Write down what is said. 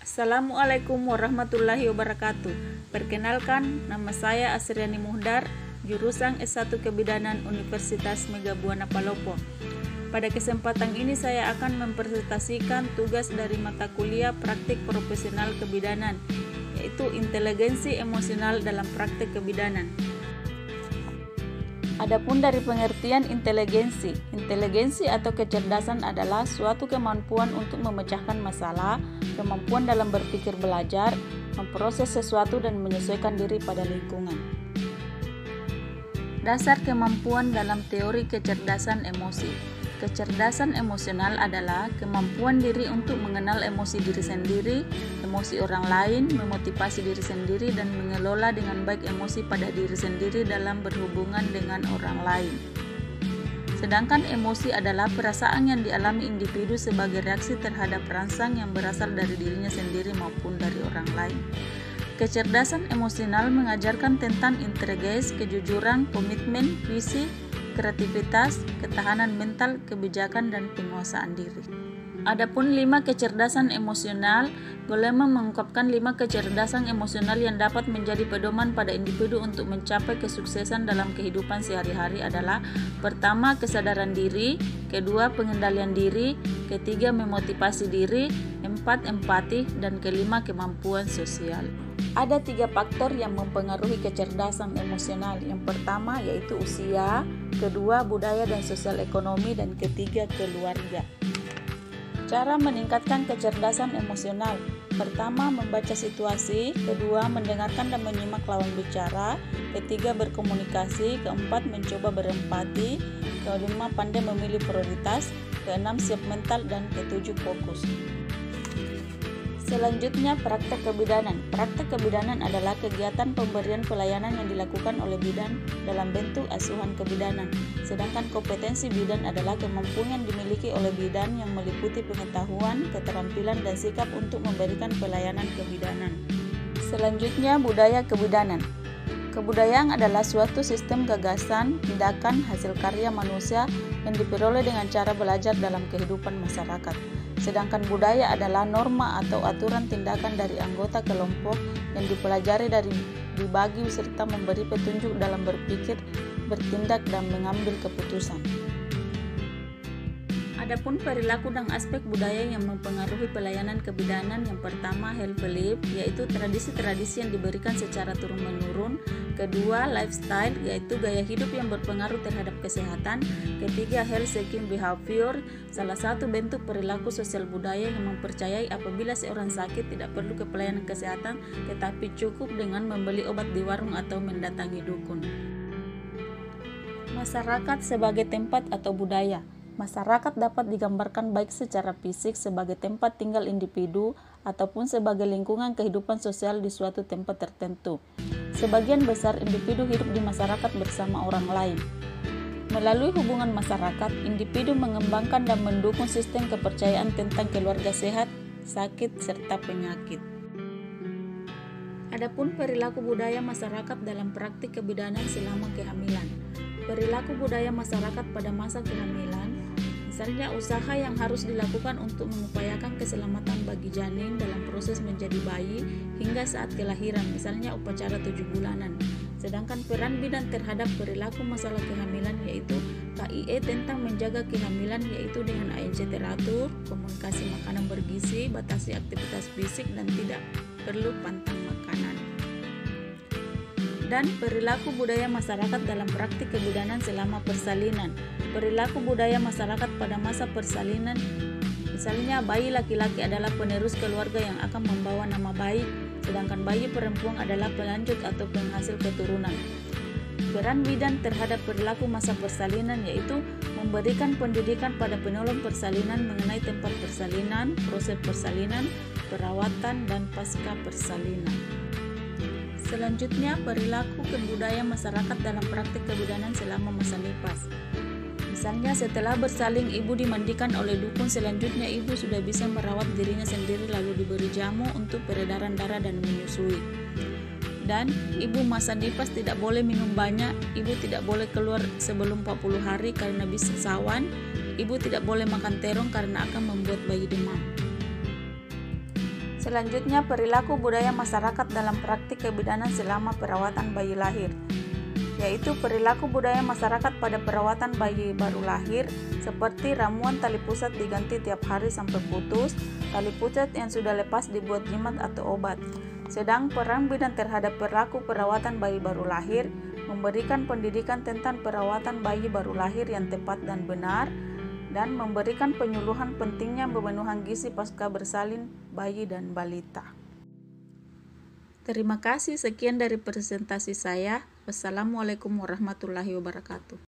Assalamualaikum warahmatullahi wabarakatuh. Perkenalkan, nama saya Asriani Muhdar, jurusan S1 Kebidanan Universitas Megabuana Palopo. Pada kesempatan ini saya akan mempresentasikan tugas dari mata kuliah praktik profesional kebidanan, yaitu inteligensi emosional dalam praktik kebidanan. Adapun dari pengertian inteligensi atau kecerdasan adalah suatu kemampuan untuk memecahkan masalah, kemampuan dalam berpikir belajar, memproses sesuatu dan menyesuaikan diri pada lingkungan. Dasar kemampuan dalam teori kecerdasan emosi. Kecerdasan emosional adalah kemampuan diri untuk mengenal emosi diri sendiri, emosi orang lain, memotivasi diri sendiri, dan mengelola dengan baik emosi pada diri sendiri dalam berhubungan dengan orang lain. Sedangkan emosi adalah perasaan yang dialami individu sebagai reaksi terhadap rangsang yang berasal dari dirinya sendiri maupun dari orang lain. Kecerdasan emosional mengajarkan tentang integritas, kejujuran, komitmen, visi, kreativitas, ketahanan mental, kebijakan, dan penguasaan diri. Adapun 5 kecerdasan emosional, Goleman mengungkapkan 5 kecerdasan emosional yang dapat menjadi pedoman pada individu untuk mencapai kesuksesan dalam kehidupan sehari-hari adalah: pertama, kesadaran diri; kedua, pengendalian diri; ketiga, memotivasi diri; 4, empati; dan kelima, kemampuan sosial. Ada 3 faktor yang mempengaruhi kecerdasan emosional. Yang pertama yaitu usia, kedua budaya dan sosial ekonomi, dan ketiga keluarga. Cara meningkatkan kecerdasan emosional: pertama, membaca situasi; kedua, mendengarkan dan menyimak lawan bicara; ketiga, berkomunikasi; keempat, mencoba berempati; kelima, pandai memilih prioritas; keenam, siap mental; dan ketujuh, fokus. Selanjutnya, praktek kebidanan. Praktek kebidanan adalah kegiatan pemberian pelayanan yang dilakukan oleh bidan dalam bentuk asuhan kebidanan. Sedangkan kompetensi bidan adalah kemampuan yang dimiliki oleh bidan yang meliputi pengetahuan, keterampilan, dan sikap untuk memberikan pelayanan kebidanan. Selanjutnya, budaya kebidanan. Kebudayaan adalah suatu sistem gagasan, tindakan, hasil karya manusia yang diperoleh dengan cara belajar dalam kehidupan masyarakat. Sedangkan budaya adalah norma atau aturan tindakan dari anggota kelompok yang dipelajari dari dibagi serta memberi petunjuk dalam berpikir, bertindak, dan mengambil keputusan. Adapun perilaku dan aspek budaya yang mempengaruhi pelayanan kebidanan, yang pertama, health belief, yaitu tradisi-tradisi yang diberikan secara turun-menurun; kedua, lifestyle, yaitu gaya hidup yang berpengaruh terhadap kesehatan; ketiga, health seeking behavior, salah satu bentuk perilaku sosial budaya yang mempercayai apabila seorang sakit tidak perlu ke pelayanan kesehatan, tetapi cukup dengan membeli obat di warung atau mendatangi dukun. Masyarakat sebagai tempat atau budaya. Masyarakat dapat digambarkan baik secara fisik sebagai tempat tinggal individu ataupun sebagai lingkungan kehidupan sosial di suatu tempat tertentu. Sebagian besar individu hidup di masyarakat bersama orang lain. Melalui hubungan masyarakat, individu mengembangkan dan mendukung sistem kepercayaan tentang keluarga sehat, sakit, serta penyakit. Adapun perilaku budaya masyarakat dalam praktik kebidanan selama kehamilan. Perilaku budaya masyarakat pada masa kehamilan, misalnya usaha yang harus dilakukan untuk mengupayakan keselamatan bagi janin dalam proses menjadi bayi hingga saat kelahiran, misalnya upacara 7 bulanan. Sedangkan peran bidan terhadap perilaku masalah kehamilan yaitu KIE tentang menjaga kehamilan, yaitu dengan ANC teratur, komunikasi makanan bergizi, batasi aktivitas fisik, dan tidak perlu pantang makanan. Dan perilaku budaya masyarakat dalam praktik kebidanan selama persalinan. Perilaku budaya masyarakat pada masa persalinan, misalnya bayi laki-laki adalah penerus keluarga yang akan membawa nama baik, sedangkan bayi perempuan adalah pelanjut atau penghasil keturunan. Peran bidan terhadap perilaku masa persalinan yaitu memberikan pendidikan pada penolong persalinan mengenai tempat persalinan, proses persalinan, perawatan, dan pasca persalinan. Selanjutnya, perilaku kebudayaan masyarakat dalam praktik kebidanan selama masa nifas. Misalnya, setelah bersalin ibu dimandikan oleh dukun, selanjutnya ibu sudah bisa merawat dirinya sendiri lalu diberi jamu untuk peredaran darah dan menyusui. Dan ibu masa nifas tidak boleh minum banyak, ibu tidak boleh keluar sebelum 40 hari karena bisa sawan, ibu tidak boleh makan terong karena akan membuat bayi demam. Selanjutnya, perilaku budaya masyarakat dalam praktik kebidanan selama perawatan bayi lahir, yaitu perilaku budaya masyarakat pada perawatan bayi baru lahir, seperti ramuan tali pusat diganti tiap hari sampai putus, tali pusat yang sudah lepas dibuat jimat atau obat. Sedang peran bidan terhadap perilaku perawatan bayi baru lahir, memberikan pendidikan tentang perawatan bayi baru lahir yang tepat dan benar, dan memberikan penyuluhan pentingnya pemenuhan gizi pasca bersalin bayi dan balita. Terima kasih, sekian dari presentasi saya. Wassalamualaikum warahmatullahi wabarakatuh.